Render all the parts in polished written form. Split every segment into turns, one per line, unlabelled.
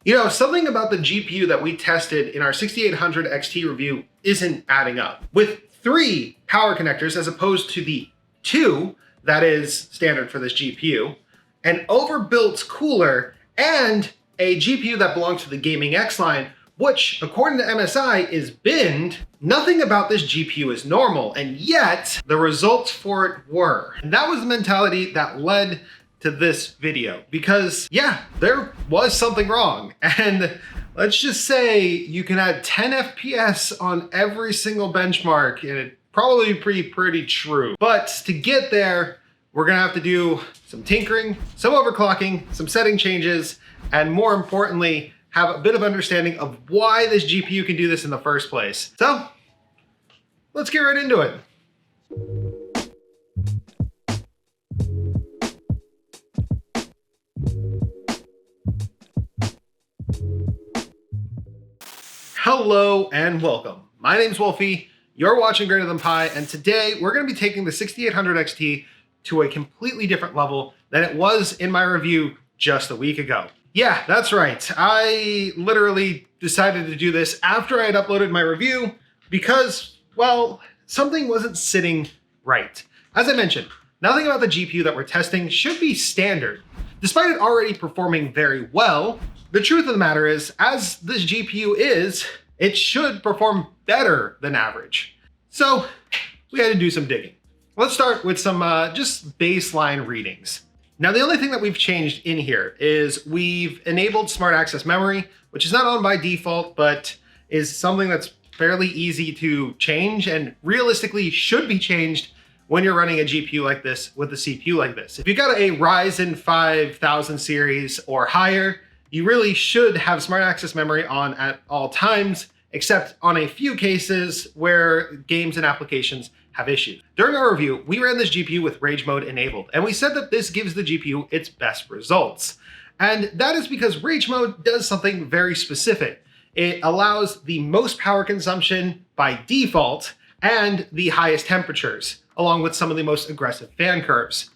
You know, something about the GPU that we tested in our 6800 XT review isn't adding up. With 3 power connectors as opposed to the 2 that is standard for this GPU, an overbuilt cooler, and a GPU that belongs to the Gaming X line, which according to MSI is binned, nothing about this GPU is normal, and yet the results for it were. And that was the mentality that led to this video, because yeah, there was something wrong. And let's just say you can add 10 FPS on every single benchmark, and it probably pretty true. But to get there, we're gonna have to do some tinkering, some overclocking, some setting changes, and more importantly, have a bit of understanding of why this GPU can do this in the first place. So let's get right into it. Hello and welcome. My name's Wolfie, you're watching GreaterThanPie, and today we're gonna be taking the 6800 XT to a completely different level than it was in my review just a week ago. Yeah, that's right. I literally decided to do this after I had uploaded my review because, well, something wasn't sitting right. As I mentioned, nothing about the GPU that we're testing should be standard. Despite it already performing very well, the truth of the matter is, as this GPU is, it should perform better than average. So we had to do some digging. Let's start with some just baseline readings. Now, the only thing that we've changed in here is we've enabled smart access memory, which is not on by default, but is something that's fairly easy to change and realistically should be changed when you're running a GPU like this with a CPU like this. If you've got a Ryzen 5000 series or higher, you really should have smart access memory on at all times, except on a few cases where games and applications have issues. During our review, we ran this GPU with rage mode enabled, and we said that this gives the GPU its best results. And that is because rage mode does something very specific. It allows the most power consumption by default and the highest temperatures, along with some of the most aggressive fan curves.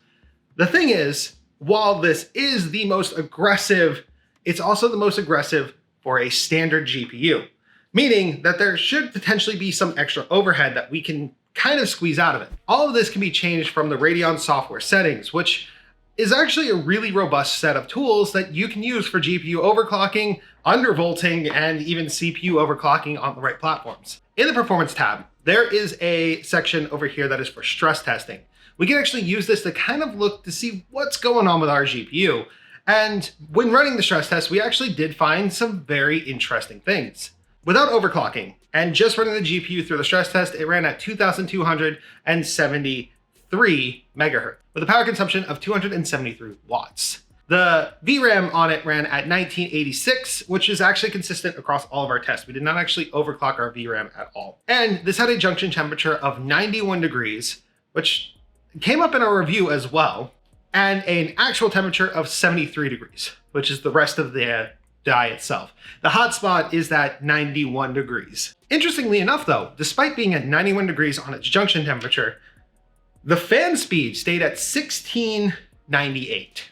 The thing is, while this is the most aggressive, it's also the most aggressive for a standard GPU, meaning that there should potentially be some extra overhead that we can kind of squeeze out of it. All of this can be changed from the Radeon software settings, which is actually a really robust set of tools that you can use for GPU overclocking, undervolting, and even CPU overclocking on the right platforms. In the performance tab, there is a section over here that is for stress testing. We can actually use this to kind of look to see what's going on with our GPU. And when running the stress test, we actually did find some very interesting things. Without overclocking and just running the GPU through the stress test, it ran at 2,273 megahertz with a power consumption of 273 watts. The VRAM on it ran at 1986, which is actually consistent across all of our tests. We did not actually overclock our VRAM at all. And this had a junction temperature of 91 degrees, which came up in our review as well, and an actual temperature of 73 degrees, which is the rest of the die itself. The hotspot is at 91 degrees. Interestingly enough though, despite being at 91 degrees on its junction temperature, the fan speed stayed at 1698,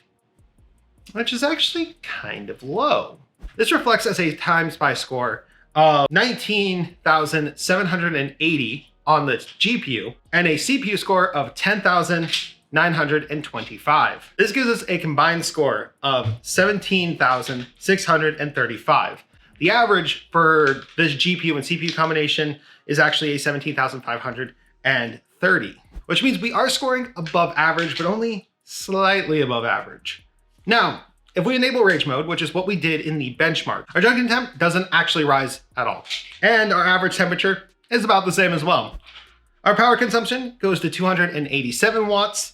which is actually kind of low. This reflects as a time SPI score of 19,780 on the GPU and a CPU score of 10,925. This gives us a combined score of 17,635. The average for this GPU and CPU combination is actually a 17,530, which means we are scoring above average, but only slightly above average. Now, if we enable rage mode, which is what we did in the benchmark, our junction temp doesn't actually rise at all. And our average temperature is about the same as well. Our power consumption goes to 287 watts,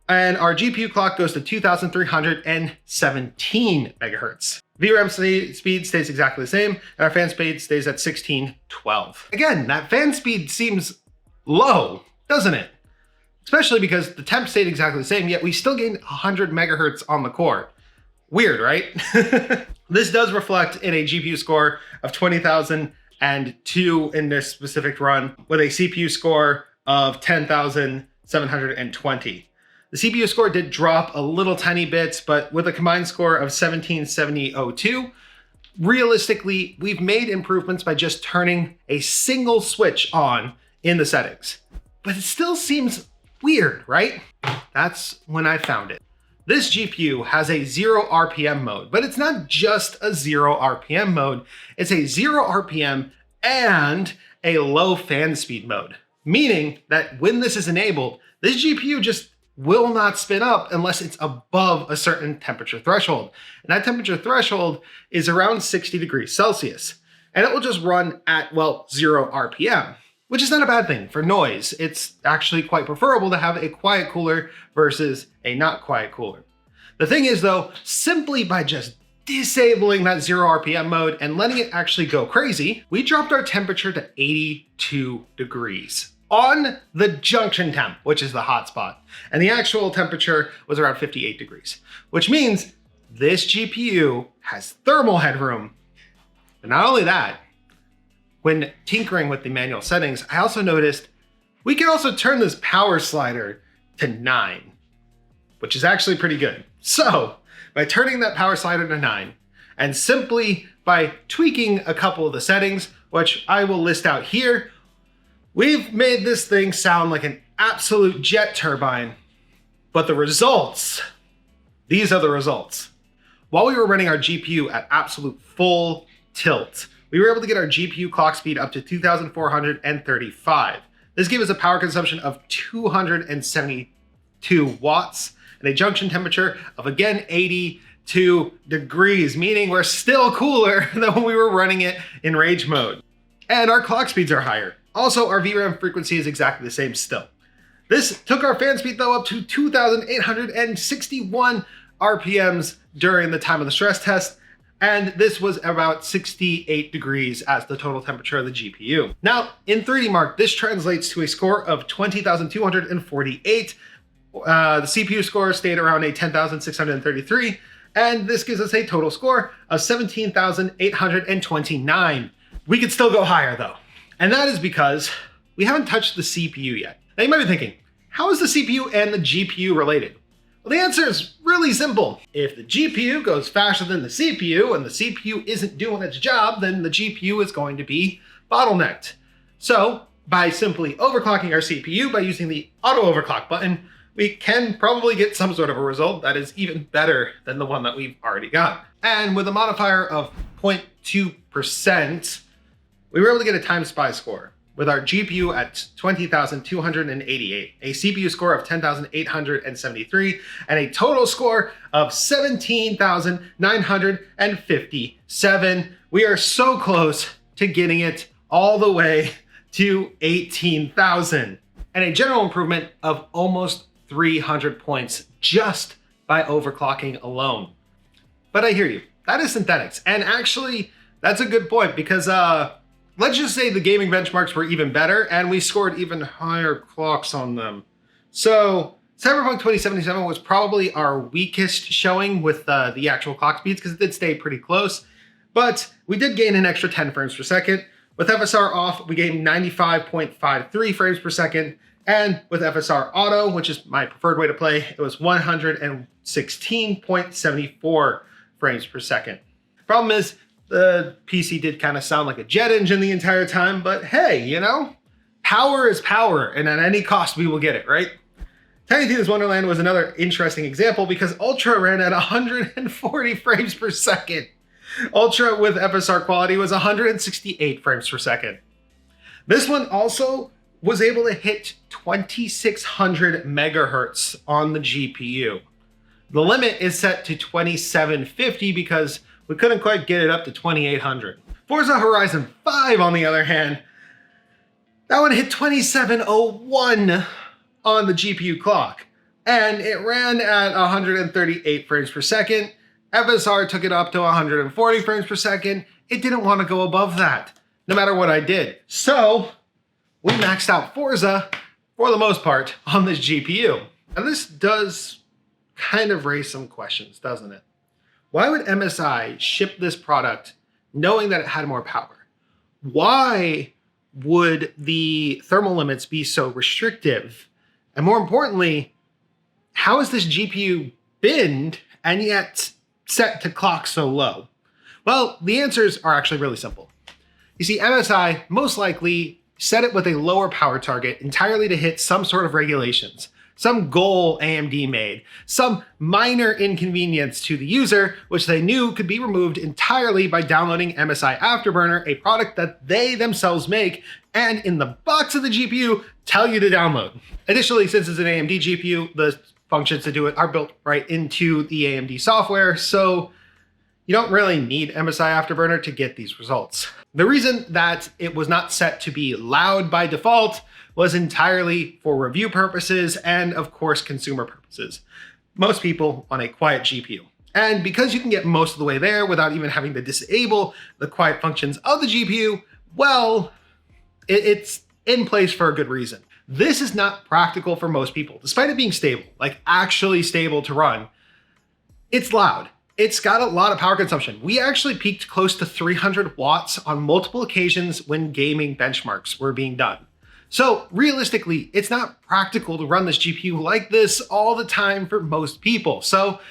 and our GPU clock goes to 2,317 megahertz. VRAM speed stays exactly the same, and our fan speed stays at 1612. Again, that fan speed seems low, doesn't it? Especially because the temp stayed exactly the same, yet we still gained 100 megahertz on the core. Weird, right? This does reflect in a GPU score of 20,002 in this specific run, with a CPU score of 10,720. The CPU score did drop a little tiny bit, but with a combined score of 17,702, realistically, we've made improvements by just turning a single switch on in the settings. But it still seems weird, right? That's when I found it. This GPU has a 0 RPM mode, but it's not just a 0 RPM mode. It's a 0 RPM and a low fan speed mode, meaning that when this is enabled, this GPU just will not spin up unless it's above a certain temperature threshold. And that temperature threshold is around 60 degrees Celsius. And it will just run at, well, 0 RPM, which is not a bad thing for noise. It's actually quite preferable to have a quiet cooler versus a not quiet cooler. The thing is though, simply by just disabling that 0 RPM mode and letting it actually go crazy, we dropped our temperature to 82 degrees on the junction temp, which is the hot spot. And the actual temperature was around 58 degrees, which means this GPU has thermal headroom. But not only that, when tinkering with the manual settings, I also noticed we can also turn this power slider to 9, which is actually pretty good. So by turning that power slider to 9 and simply by tweaking a couple of the settings, which I will list out here, we've made this thing sound like an absolute jet turbine. But the results, these are the results. While we were running our GPU at absolute full tilt, we were able to get our GPU clock speed up to 2,435. This gave us a power consumption of 272 watts and a junction temperature of, again, 82 degrees, meaning we're still cooler than when we were running it in rage mode. And our clock speeds are higher. Also, our VRAM frequency is exactly the same still. This took our fan speed though up to 2,861 RPMs during the time of the stress test, and this was about 68 degrees as the total temperature of the GPU. Now, in 3D Mark, this translates to a score of 20,248. The CPU score stayed around a 10,633, and this gives us a total score of 17,829. We could still go higher though, and that is because we haven't touched the CPU yet. Now you might be thinking, how is the CPU and the GPU related? Well, the answer is really simple. If the GPU goes faster than the CPU and the CPU isn't doing its job, then the GPU is going to be bottlenecked. So by simply overclocking our CPU by using the auto overclock button, we can probably get some sort of a result that is even better than the one that we've already got. And with a modifier of 0.2%, we were able to get a time SPI score with our GPU at 20,288, a CPU score of 10,873, and a total score of 17,957. We are so close to getting it all the way to 18,000, and a general improvement of almost 300 points just by overclocking alone. But I hear you, that is synthetics. And actually, that's a good point because let's just say the gaming benchmarks were even better and we scored even higher clocks on them. So Cyberpunk 2077 was probably our weakest showing with the actual clock speeds because it did stay pretty close, but we did gain an extra 10 frames per second. With FSR off, we gained 95.53 frames per second. And with FSR auto, which is my preferred way to play, it was 116.74 frames per second. Problem is, the PC did kind of sound like a jet engine the entire time, but hey, you know, power is power, and at any cost we will get it, right? Tiny Tina's Wonderland was another interesting example because Ultra ran at 140 frames per second. Ultra with FSR quality was 168 frames per second. This one also was able to hit 2,600 megahertz on the GPU. The limit is set to 2,750 because we couldn't quite get it up to 2,800. Forza Horizon 5, on the other hand, that one hit 2,701 on the GPU clock, and it ran at 138 frames per second. FSR took it up to 140 frames per second. It didn't want to go above that, no matter what I did. So we maxed out Forza, for the most part, on this GPU. And this does kind of raise some questions, doesn't it? Why would MSI ship this product knowing that it had more power? Why would the thermal limits be so restrictive? And more importantly, how is this GPU binned and yet set to clock so low? Well, the answers are actually really simple. You see, MSI most likely set it with a lower power target entirely to hit some sort of regulations, some goal AMD made, some minor inconvenience to the user, which they knew could be removed entirely by downloading MSI Afterburner, a product that they themselves make, and in the box of the GPU tell you to download. Additionally, since it's an AMD GPU, the functions to do it are built right into the AMD software, so you don't really need MSI Afterburner to get these results. The reason that it was not set to be loud by default was entirely for review purposes and, of course, consumer purposes. Most people want a quiet GPU. And because you can get most of the way there without even having to disable the quiet functions of the GPU, well, it's in place for a good reason. This is not practical for most people, despite it being stable, like actually stable to run. It's loud. It's got a lot of power consumption. We actually peaked close to 300 watts on multiple occasions when gaming benchmarks were being done. So realistically, it's not practical to run this GPU like this all the time for most people. So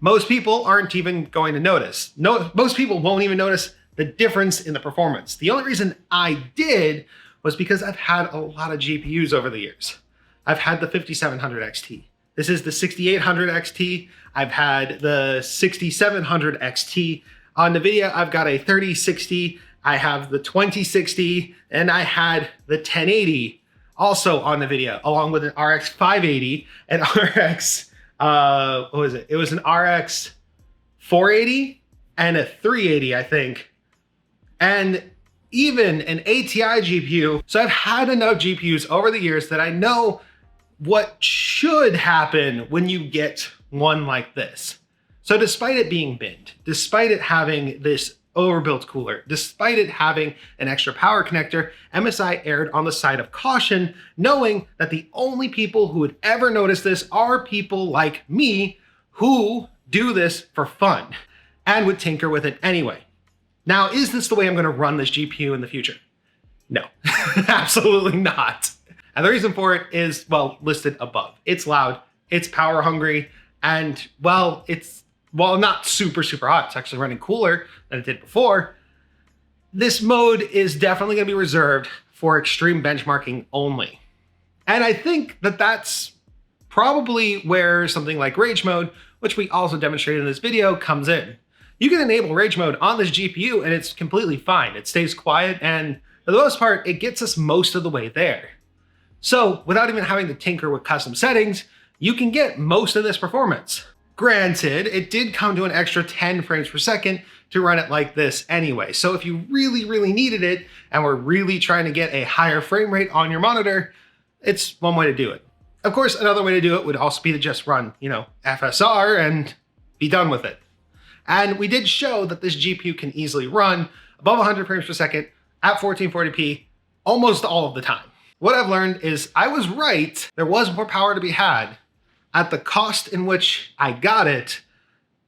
most people aren't even going to notice. Most people won't even notice the difference in the performance. The only reason I did was because I've had a lot of GPUs over the years. I've had the 5700 XT. This is the 6800 XT. I've had the 6700 XT. On NVIDIA, I've got a 3060. I have the 2060, and I had the 1080 also on NVIDIA, along with an RX 580 and RX, what was it? It was an RX 480 and a 380, I think. And even an ATI GPU. So I've had enough GPUs over the years that I know what should happen when you get one like this. So despite it being binned, despite it having this overbuilt cooler, despite it having an extra power connector, MSI erred on the side of caution, knowing that the only people who would ever notice this are people like me who do this for fun and would tinker with it anyway. Now, is this the way I'm going to run this GPU in the future? No, absolutely not. And the reason for it is, well, listed above. It's loud, it's power hungry, and well, it's not super hot. It's actually running cooler than it did before. This mode is definitely going to be reserved for extreme benchmarking only. And I think that that's probably where something like Rage Mode, which we also demonstrated in this video, comes in. You can enable Rage Mode on this GPU and it's completely fine. It stays quiet, and for the most part, it gets us most of the way there. So without even having to tinker with custom settings, you can get most of this performance. Granted, it did come to an extra 10 frames per second to run it like this anyway. So if you really needed it and were really trying to get a higher frame rate on your monitor, it's one way to do it. Of course, another way to do it would also be to just run, FSR and be done with it. And we did show that this GPU can easily run above 100 frames per second at 1440p almost all of the time. What I've learned is I was right. There was more power to be had. At the cost in which I got it,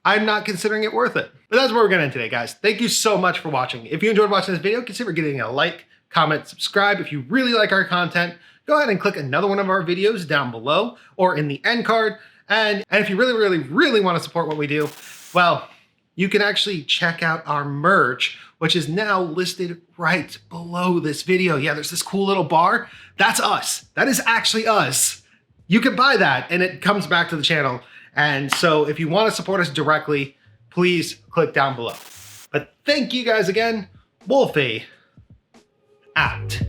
I'm not considering it worth it. But that's where we're getting today, guys. Thank you so much for watching. If you enjoyed watching this video, consider giving it a like, comment, subscribe. If you really like our content, go ahead and click another one of our videos down below or in the end card. And if you really want to support what we do, well, you can actually check out our merch, which is now listed right below this video. Yeah, there's this cool little bar. That's us. That is actually us. You can buy that and it comes back to the channel. And so if you want to support us directly, please click down below. But thank you guys again. Wolfie out.